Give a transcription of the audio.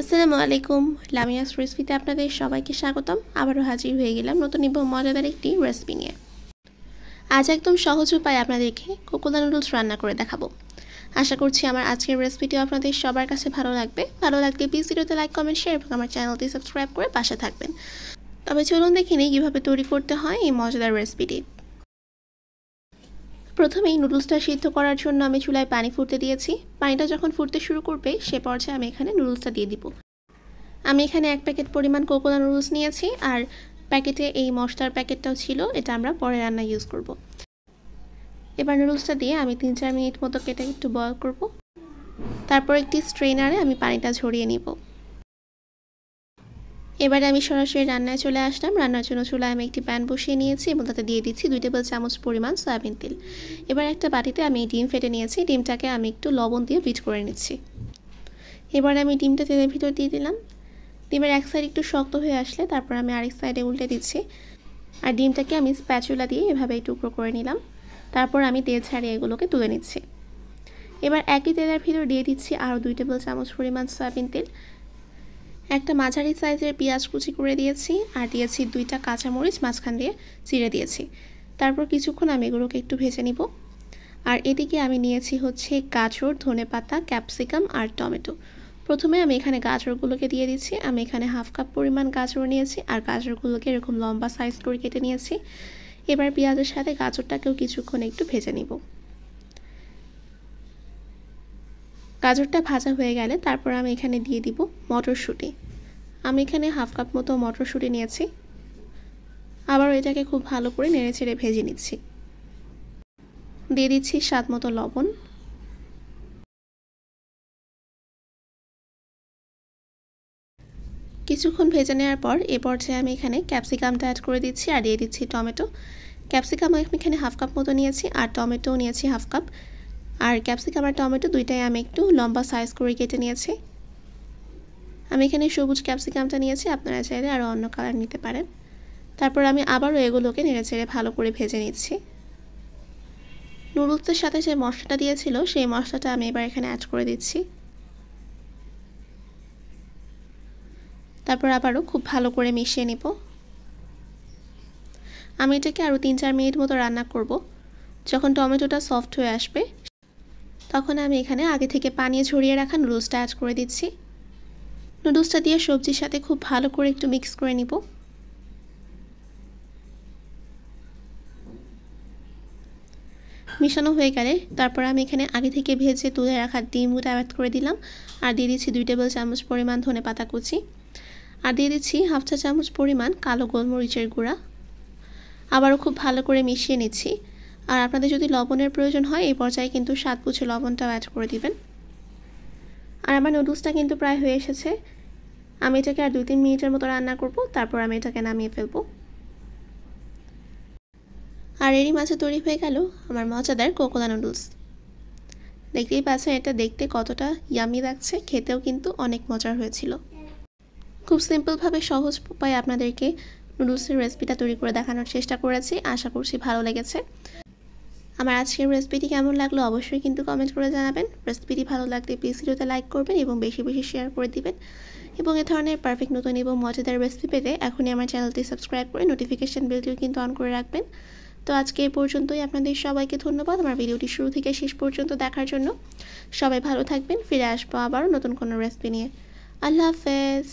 আসসালামু আলাইকুম। লামিয়াস রেসিপিতে আপনাদের সবাইকে স্বাগতম। আবারও হাজির হয়ে গেলাম নতুন এবং মজাদার একটি রেসিপি নিয়ে। আজ একদম সহজ উপায়ে আপনাদেরকে কোকোদা নুডলস রান্না করে দেখাবো। আশা করছি আমার আজকের রেসিপিটিও আপনাদের সবার কাছে ভালো লাগবে। ভালো লাগলে প্লিজ ভিডিওতে লাইক, কমেন্ট, শেয়ার এবং আমার চ্যানেলটি সাবস্ক্রাইব করে পাশে থাকবেন। তবে চলুন দেখে নিই কীভাবে তৈরি করতে হয় এই মজাদার রেসিপিটি। প্রথমেই নুডলসটা সিদ্ধ করার জন্য আমি চুলায় পানি ফুটতে দিয়েছি। পানিটা যখন ফুটতে শুরু করবে সে পর্যায়ে আমি এখানে নুডলসটা দিয়ে দিব। আমি এখানে 1 প্যাকেট পরিমাণ কোকোদা নুডলস নিয়েছি, আর প্যাকেটে এই মশলার প্যাকেটটাও ছিল, এটা আমরা পরে রান্না ইউজ করব। এবার নুডলসটা দিয়ে আমি 3-4 মিনিট মতো কেটে একটু বয়েল করব। তারপর একটি স্ট্রেনারে আমি পানিটা ঝরিয়ে নিব। এবারে আমি সরাসরি রান্নায় চলে আসলাম। রান্নার জন্য চুলায় আমি একটি প্যান বসিয়ে নিয়েছি এবং তাতে দিয়ে দিচ্ছি 2 টেবিল চামচ পরিমাণ সয়াবিন তেল। এবার একটা বাটিতে আমি ডিম ফেটে নিয়েছি। ডিমটাকে আমি একটু লবণ দিয়ে বিট করে নিচ্ছি। এবার আমি ডিমটা তেলের ভিতর দিয়ে দিলাম। ডিমের এক সাইড একটু শক্ত হয়ে আসলে তারপর আমি আরেক সাইডে উল্টে দিচ্ছি, আর ডিমটাকে আমি স্প্যাচুলা দিয়ে এভাবে টুকরো করে নিলাম। তারপর আমি তেল ছাড়িয়ে এগুলোকে তুলে নিচ্ছি। এবার একই তেলের ভিতর দিয়ে দিচ্ছি আরও 2 টেবিল চামচ পরিমাণ সয়াবিন তেল। একটা মাঝারি সাইজের পেঁয়াজ কুচি করে দিয়েছি, আর দিয়েছি 2টা কাঁচামরিচ মাঝখান দিয়ে চিড়ে দিয়েছি। তারপর কিছুক্ষণ আমি এগুলোকে একটু ভেজে নিব। আর এদিকে আমি নিয়েছি হচ্ছে গাজর, ধনেপাতা, ক্যাপসিকাম আর টমেটো। প্রথমে আমি এখানে গাজরগুলোকে দিয়ে দিচ্ছি। আমি এখানে হাফ কাপ পরিমাণ গাজর নিয়েছি, আর গাজরগুলোকে এরকম লম্বা সাইজ করে কেটে নিয়েছি। এবার পেঁয়াজের সাথে গাজরটাকেও কিছুক্ষণ একটু ভেজে নিব। গাজরটা ভাজা হয়ে গেলে তারপর আমি এখানে দিয়ে দিব মটরশুঁটি। আমি এখানে হাফ কাপ মতো মটরশুঁটি নিয়েছি। আবার এটাকে খুব ভালো করে নেড়েচেড়ে ভেজে নিচ্ছি। দিয়ে দিচ্ছি স্বাদ মতো লবণ। কিছুক্ষণ ভেজে নেওয়ার পর এ পর্যায়ে আমি এখানে ক্যাপসিকামটা অ্যাড করে দিচ্ছি, আর দিয়ে দিচ্ছি টমেটো। ক্যাপসিকাম আমি এখানে হাফ কাপ মতো নিয়েছি, আর টমেটোও নিয়েছি হাফ কাপ। আর ক্যাপসিকাম আর টমেটো দুইটাই আমি একটু লম্বা সাইজ করে কেটে নিয়েছি। আমি এখানে সবুজ ক্যাপসিকামটা নিয়েছি, আপনারা চাইলে আরও অন্য কালার নিতে পারেন। তারপর আমি আবারও এগুলোকে নেড়েচেড়ে ভালো করে ভেজে নিচ্ছি। নুডলসের সাথে যে মশলাটা দিয়েছিল সেই মশলাটা আমি এবার এখানে অ্যাড করে দিচ্ছি। তারপর আবারও খুব ভালো করে মিশিয়ে নিব। আমি এটাকে আরও 3-4 মিনিট মতো রান্না করব। যখন টমেটোটা সফট হয়ে আসবে তখন আমি এখানে আগে থেকে পানি ঝরিয়ে রাখা নুডলসটা অ্যাড করে দিচ্ছি। নুডলসটা দিয়ে সবজির সাথে খুব ভালো করে একটু মিক্স করে নিব। মিশানো হয়ে গেলে তারপর আমি এখানে আগে থেকে ভেজে তুলে রাখা ডিমগুলো অ্যাড করে দিলাম, আর দিয়ে দিচ্ছি 2 টেবিল চামচ পরিমাণ ধনেপাতা কুচি, আর দিয়ে দিচ্ছি হাফ চা চামচ পরিমাণ কালো গোলমরিচের গুঁড়া। আবারও খুব ভালো করে মিশিয়ে নিচ্ছি। আর আপনাদের যদি লবণের প্রয়োজন হয় এই পর্যায়ে কিন্তু স্বাদ বুঝে লবণটাও অ্যাড করে দিবেন। আর আমার নুডলসটা কিন্তু প্রায় হয়ে এসেছে। আমি এটাকে আর 2-3 মিনিটের মতো রান্না করব, তারপর আমি এটাকে নামিয়ে ফেলব। আর এরই মাঝে তৈরি হয়ে গেল আমার মজাদার কোকোদা নুডলস। দেখতেই পাচ্ছেন এটা দেখতে কতটা ইয়ামি লাগছে, খেতেও কিন্তু অনেক মজার হয়েছিল। খুব সিম্পলভাবে সহজ উপায়ে আপনাদেরকে নুডলসের রেসিপিটা তৈরি করে দেখানোর চেষ্টা করেছি। আশা করছি ভালো লেগেছে। আমার আজকের রেসিপিটি কেমন লাগলো অবশ্যই কিন্তু কমেন্ট করে জানাবেন। রেসিপিটি ভালো লাগলে প্লিজ ভিডিওতে লাইক করবেন এবং বেশি বেশি শেয়ার করে দিবেন। এবং এ ধরনের পারফেক্ট নতুন এবং মজাদার রেসিপি পেতে এখনই আমার চ্যানেলটি সাবস্ক্রাইব করে নোটিফিকেশন বেলটিও কিন্তু অন করে রাখবেন। তো আজকে এই পর্যন্তই। আপনাদের সবাইকে ধন্যবাদ আমার ভিডিওটি শুরু থেকে শেষ পর্যন্ত দেখার জন্য। সবাই ভালো থাকবেন। ফিরে আসবো আবারও নতুন কোনো রেসিপি নিয়ে। আল্লাহ হাফেজ।